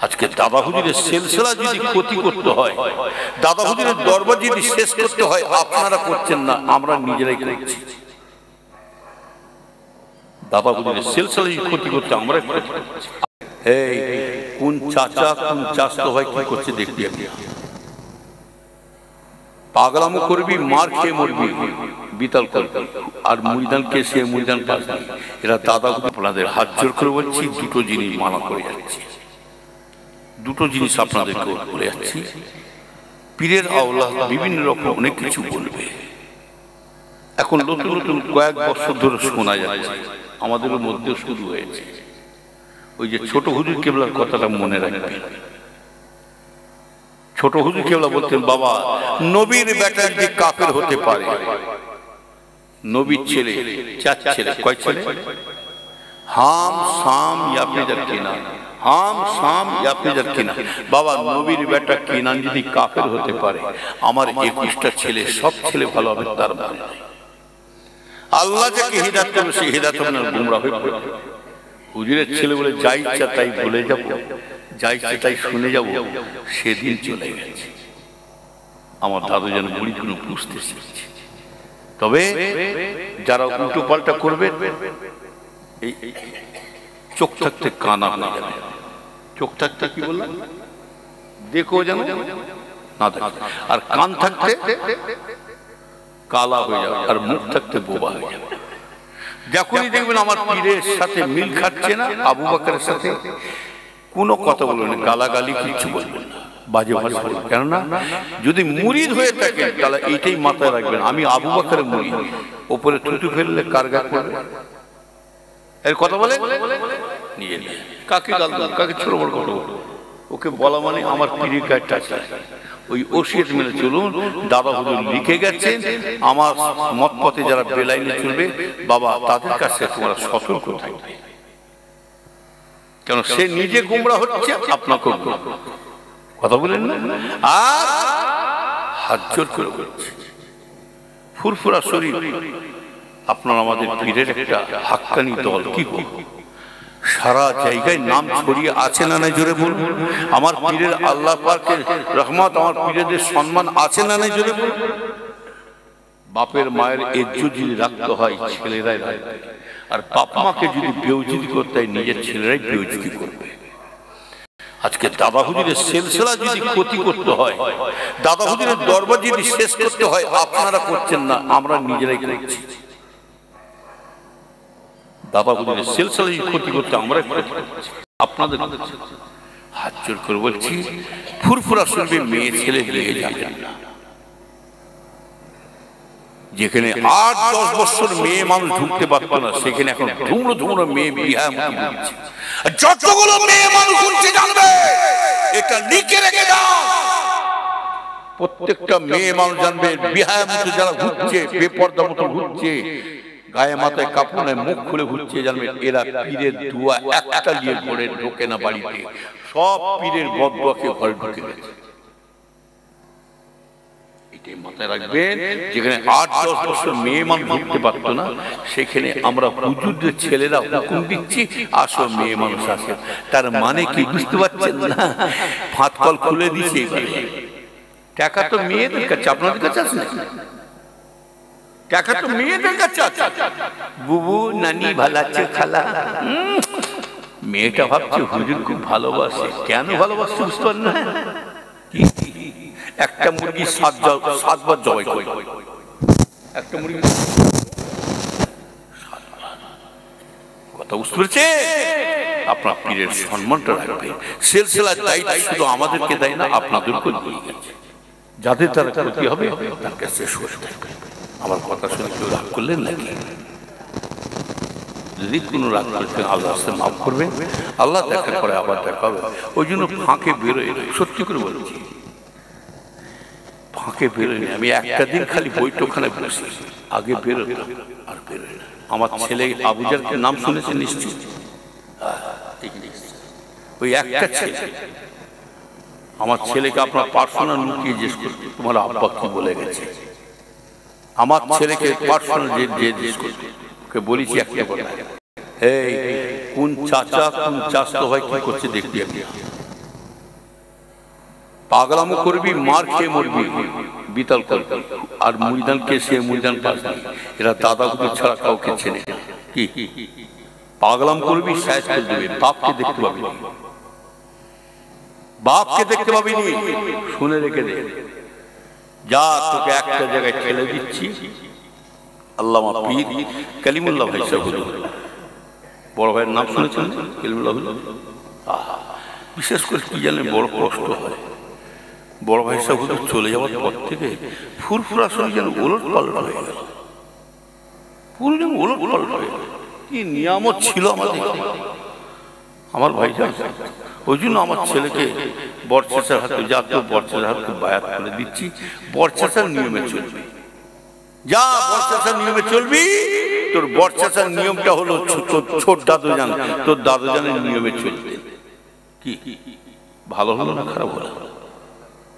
আজকে দাদা হুজুরের সিলসিলা যদি ক্ষতি করতে হয়, দাদা হুজুরের দরবার যদি শেষ করতে হয়, আপনারা করছেন না, আমরা নিজেরাই করছি। দাদা হুজুরের সিলসিলা যদি ক্ষতি করতে আমরা ক্ষতি করছি। এই কোন চাচা কোন চাচতো হয় কি করছে দেখবি, আপনি পাগলামো করবি, মার খেয়ে মরবি, বিতাল করবি, আর মুরিদানকে সে মুরিদান পাস। এরা দাদা আপনাদের হাত জোর করে বলছি, দুটো জিনিস মানা করে যাচ্ছি, দুটো জিনিস আপনাদেরকে বলে যাচ্ছি। পীরের আওলাদ বিভিন্ন রকম অনেক কিছু বলবে। এখন নতুন নতুন কয়েক বছর ধরে শোনা যাচ্ছে, আমাদের মধ্যে শুরু হয়েছে। ওই যে ছোট হুজুর কেবলার কথাটা মনে রাখবেন। ছোট হুজুর কেবলা বলতেন, বাবা নবীর বেটা যদি কাফের হতে পারে, নবীর ছেলে চার ছেলে, কয় ছেলে? হাম শাম ইয়াফেজার কিনান, হাম শাম ইয়াফেজার কিনান। বাবা নবীর বেটা কিনান যদি কাফের হতে পারে, আমার 21টা ছেলে সব ছেলে ভালো হবে, তার মানে আল্লাহ যাকে হিদায়াত করবে সে হিদায়াত হবে না, গুমরাহ হয়ে পড়বে। হুজুরের ছেলে বলে যা ইচ্ছা তাই বলে যাব, যা ইচ্ছা তাই শুনে যাব, সেদিন চলে গেছে। আমার দাদু যেন বুড়ি কোনো বুঝতে শিখছে। তবে যারা উল্টো পাল্টা করবে, এই চোখ থাকতে কানা হয়ে যাবে। চোখ থাকতে কি বললাম, দেখো যেন না দেখে, আর কান থাকতে কালা হয়ে যাবে, আর মুখ থাকতে বোবা হয়ে যাবে। যখনই দেখবেন আমার পীরের সাথে মিল খাচ্ছে না, আবু বকরের সাথে কোনো কথা বলবেন না, গালাগালি কিচ্ছু বলবেন না, বাজে ভাষা বলবেন। কেননা যদি মুরিদ হয়ে থাকেন তাহলে এইটাই মাথায় রাখবেন, আমি আবু বকরের মুরিদ। ওপরে থুতু ফেললে কার গায়ে পড়বে, এর কথা বলে নিয়ে নিয়ে কাকে গাল দেন, কাকে ছোট বড় কথা বলবো, ওকে বলা মানে আমার পীরের গায়ে টাচ আছে। ওই ওসিয়ত মেনে চলুন। দাদা হুজুর লিখে গেছেন, আমার মত পথে যারা বেলাইনে চলবে বাবা, তাদের কাছে তোমরা সতর্ক থাকবে। কেন সে নিজে গুমরা হচ্ছে, আপনাকে কথা বলেন না, আর হাত জোর করে বলছে। ফুরফুরা শরীফ আপনার আমাদের পীরের একটা হাক্কানি দল, কি সারা জায়গায় নাম ছড়িয়ে আছে না নাই, জোরে বলুন। আমার পীরের আল্লাহ পাকের রহমত, আমার পীরেদের সম্মান আছে না নাই, জোরে বলুন। বাপের মায়ের ইজ্জত যদি রাখতে হয় ছেলেরাই রাখবে, আর বাপ মাকে যদি বেউজিতি করতে হয় নিজের ছেলেরাই বেউজিতি করবে। আজকে দাদা হুজুরের সিলসিলা যদি ক্ষতি করতে হয়, দাদা হুজুরের দরবার যদি শেষ করতে হয়, আপনারা করছেন না, আমরা নিজেরাই করছি। দাদা হুজুরের সিলসিলা যদি ক্ষতি করতে আমরাই ক্ষতি করছি, আপনাদের হাত জোর করে বলছি, ফুরফুরা শুনবে, মেয়ে ছেলে বিয়ে যাবেন না। যেখানে 8-10 বছর মেয়ে মানুষ ঢুকতে পারত না, সেখানে এখন ধুমড়ো ধুমড়ো মেয়ে বিয়ে হচ্ছে। যতগুলো মেয়ে মানুষ উঠছে জানবে, এটা লিখে রেখে দাও, প্রত্যেকটা মেয়ে মানুষ জানবে, বিহায় মতো যারা ঘুরছে, বেপর্দা মতো ঘুরছে, গায়ে মাথায় কাপড় নাই, মুখ খুলে ঘুরছে, জানবে এরা পীরের দুয়া একটা নিয়ে পড়ে ঢোকে না বাড়িতে, সব পীরের বদদুয়াকে ঘরে ঢুকে গেছে। এটাই মাথায় রাখবেন। যেখানে 8-10 বছর মেয়ে মানুষ ঢুকতে পারতো না, সেখানে আমরা হুজুরদের ছেলেরা হুকুম দিচ্ছি, আসো মেয়ে মানুষ আসে। তার মানে কি বুঝতে পারছেন না? ফাঁক কল খুলে দিচ্ছে। টাকা তো মেয়েদের কাছে, আপনাদের কাছে আছে না? টাকা তো মেয়েদের কাছে আছে। বুবু নানি ভালো আছে, খালা। মেয়েটা ভাবছে হুজুর খুব ভালোবাসে, কেন ভালোবাসছে বুঝতে পারেন না। একটা মুরগি 7বার জবাই করে, একটা মুরগি কথা বুঝতে পেরেছে। আপনার পীরের সম্মানটা রাখবে। সিলসিলার দায়িত্ব শুধু আমাদেরকে দেয় না, আপনাদেরকে দিয়ে গেছে। যাদের তারা ক্ষতি হবে তার কাছে সরে থাকবে। আমার কথা শুনে কেউ রাগ করলেন নাকি? যদি কোনো রাগ করছেন, আল্লাহ মাফ করবেন। আল্লাহ দেখার পরে আবার দেখা হবে। ওই জন্য ফাঁকে বেরোয়, সত্যি করে বলছি, ফাঁকে বেরোয়নি। আমি একটা দিন খালি বৈঠকখানে বসে, আগে বেরোতাম, আর বেরোয় না। আমার ছেলে আবুজারকে নাম শুনেছেন নিশ্চয়, ওই একটা ছেলে। আমার ছেলেকে আপনার পার্সোনাল লুকিয়ে জিজ্ঞেস করতে, তোমার আব্বা কি বলে গেছে। আমার ছেলেকে পার্সোনাল জিজ্ঞেস করতে, ওকে বলেছি একটা কথা, এই কোন চাচা কোন চাচতো হয় কি করছে দেখবি, আপনি পাগলামো করবি, মার খেয়ে মরবি, বিতাল করবি। আর মুড়িদান কে সে মুড়িদান পাসনি, এরা দাদাগুলো ছাড়া কাউকে চেনে না। কি পাগলাম করবি, শেষ করে দেবে। বাপকে দেখতে পাবি না, বাপকে দেখতে পাবি নি, শুনে রেখে দে। যা তোকে একটা জায়গায় ঠেলে দিচ্ছি, আল্লামা পীর কালিমুল্লাহ ভাই সাহেব, বড় ভাইয়ের নাম শুনেছেন কালিমুল্লাহ? বিশেষ করে কি জানেন, বড় কষ্ট হয় বড় ভাই সাহেব চলে যাওয়ার পর থেকে ফুরফুরা শরীর যেন ওলট পালট হয়ে গেল, পুরো যেন ওলট পালট হয়ে গেল। কি নিয়ামত ছিল আমাদের, আমার ভাইজান। ওই জন্য আমার ছেলেকে বরচাচার হাতে, যা তো বরচাচার হাতে বায়াত করে দিচ্ছি, বরচাচার নিয়মে চলবি। যা বরচাচার নিয়মে চলবি। তোর বরচাচার নিয়মটা হলো ছোট দাদুজান, তোর দাদুজানের নিয়মে চলবে। কি ভালো হলো না খারাপ হলো?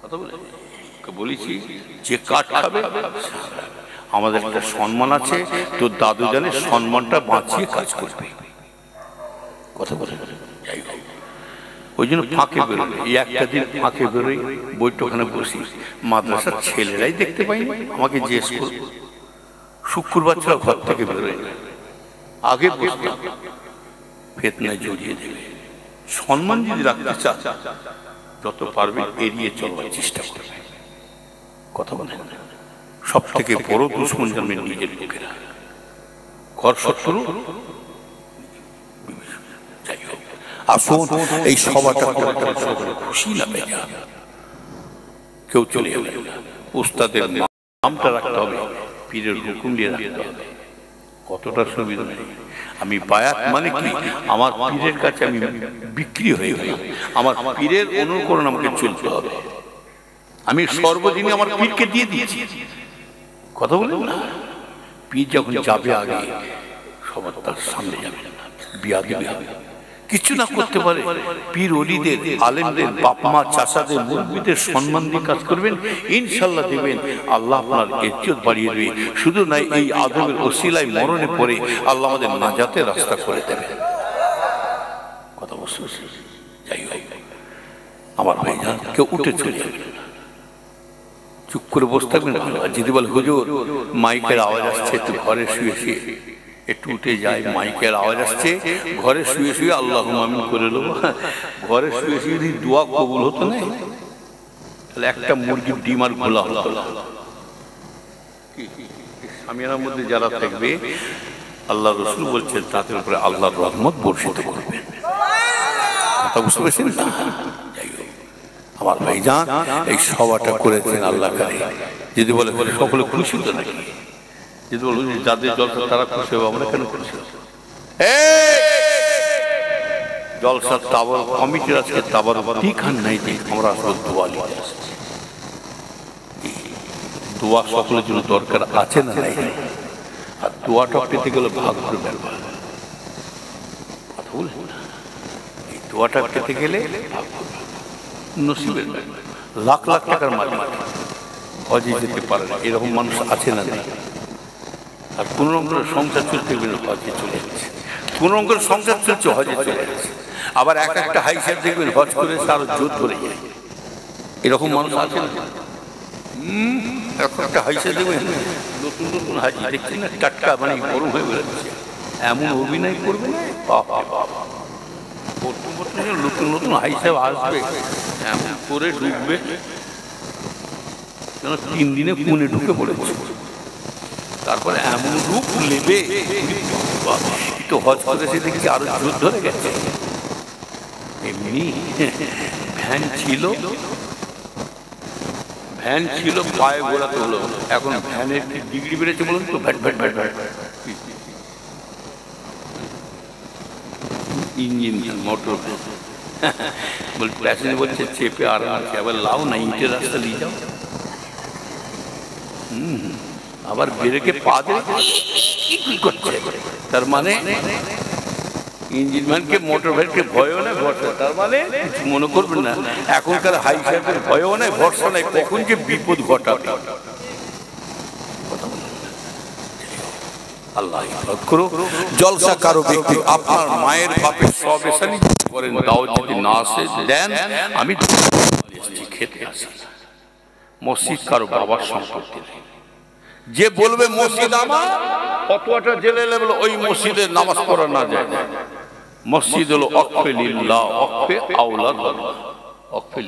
কথা বলে বলেছি, যে কাঠ খাবে, আমাদের একটা সম্মান আছে, তোর দাদুজানের সম্মানটা বাঁচিয়ে কাজ করবে। কথা বলে যাই হোক, ওই জন্য ফাঁকে বেরোয়, এই একটা দিন ফাঁকে বেরোই, বৈঠকখানে বসি, মাদ্রাসার ছেলেরাই দেখতে পাই, আমাকে জিজ্ঞেস করবো। শুক্রবার ছাড়া ঘর থেকে বেরোয় না, আগে বসতাম, ফেতনায় জড়িয়ে দেবে। সম্মান যদি রাখতে চান, যত পারবে এড়িয়ে চলবার চেষ্টা করবে। কথা বলেন, সব থেকে বড় দুশ্মন জন্মের নিজের লোকেরা, ঘর শত্রু। যাই হোক, আসুন এই সভাটা খুশি লাগে, কেউ চলে যাবে না। উস্তাদের নামটা রাখতে হবে, পীরের হুকুম দিয়ে রাখতে হবে। কতটা সুবিধা নেই। আমি বায়াত মানে কি, আমার পীরের কাছে আমি বিক্রি হয়ে গেলাম, আমার পীরের অনুকরণ আমাকে চলতে হবে। আমি সর্বদিনই আমার পীরকে দিয়ে দিয়েছি। কথা বললাম না, পীর যখন যাবে আগে, সবার তার সামনে যাবে, বিয়া দিবে, কিছু না করতে পারে। পীর ওলিদের, আলেমদের, বাপ মা, চাচাদের, মুরব্বীদের সম্মান দিয়ে কাজ করবেন, ইনশাল্লাহ দেবেন আল্লাহ আপনার ইজ্জত বাড়িয়ে দেবে। শুধু নাই, এই আদমের ওসিলায় মরণে পড়ে আল্লাহ আমাদের নাজাতের রাস্তা করে দেবেন। কথা বুঝতে পারছি? যাই হোক, আমার ভাইজান, কেউ উঠে চলে যাবে না, চুপ করে বসে থাকবেন। ভালো। যদি বলে হুজুর মাইকের আওয়াজ আসছে, একটু ঘরে শুয়ে শুয়ে একটু উঠে যায়, মাইকের আওয়াজ আসছে, ঘরে শুয়ে শুয়ে আল্লাহুম্মা আমিন করে নেবো। ঘরে শুয়ে শুয়ে যদি দোয়া কবুল হতো না, তাহলে একটা মুরগির ডিম আর গোলা হতো না। সামিয়ানার মধ্যে যারা থাকবে, আল্লাহ রাসূল বলছেন তাদের উপরে আল্লাহর রহমত বর্ষিত করবেন। কথা বুঝতে পারছেন না? আমার ভাইজান, এই সভাটা করেছেন আল্লাহ কারে। যদি বলে সকলে খুশি তো নাকি? যদি বলো যাদের জলসা তারা খুশি হবে, আমরা কেন খুশি হব? জলসার তাবর কমিটির আজকে তাবর ঠিকান নাই, আমরা আসলে দোয়া নিতে আসছি। দোয়া সকলের জন্য দরকার আছে না নাই? আর দোয়াটা পেতে গেলে ভাগ্যের ব্যাপার। কথা বলবেন না, এই দোয়াটা পেতে গেলে নসিবের ব্যাপার। লাখ লাখ টাকার মালিক হজে যেতে পারে না, এরকম মানুষ আছে না নাই? আর কোন রকমের সংসার চলতে গেলে হজে চলে যাচ্ছে, কোন রকমের সংসার চলছে হজে চলে যাচ্ছে। আবার এক একটা হাইসার দেখবেন হজ করে তার জোর ধরে যায়, এরকম মানুষ আছে না? একটা হাইসার দেখবেন নতুন নতুন হাজি দেখছি না, টাটকা মানে গরম হয়ে বেরোচ্ছে, এমন অভিনয় করবে, বাবা বাবা। প্রথম প্রথম নতুন নতুন হাইসাব আসবে, এমন করে ঢুকবে যেন 3 দিনে পুনে ঢুকে পড়েছে। তারপরে এমন রূপ নেবে, তো হজ করেছে দেখছি আরো জোর ধরে গেছে। এমনি ভ্যান ছিল পায়ে ঘোরাতে হলো, এখন ভ্যানের কি ডিগ্রি বেড়েছে বলুন তো? ভ্যাট ভ্যাট ভ্যাট ভ্যাট, ইঞ্জিন মোটর বল, প্যাসেঞ্জার বলছে চেপে আরাম আছে, আবার লাও না, ইটের রাস্তা নিয়ে যাও। আবার ব্রেকে পা দিয়ে করছে, তার মানে ইঞ্জিন ম্যানকে মোটর ভ্যানকে ভয়ও নেই, ভরসা। তার মানে মনে করবেন না, এখনকার হাই সাহেবের ভয়ও নেই, ভরসা নেই, কখন যে বিপদ ঘটাবে। আল্লাহ জলসা কারো ব্যক্তি আপনার মায়ের বাপের সব এসে করেন, দাওয়াত যদি না আসে দেন, আমি খেতে আসি। মসজিদ কারো বাবার সম্পত্তি নেই। যে বলবে মসজিদ আমার, ফতোয়াটা জেলে নেবে, ওই মসজিদে নামাজ পড়া না যায়। মসজিদ হলো ওয়াকফে লিল্লাহ, ওয়াকফে আওলাদ, ওয়াকফে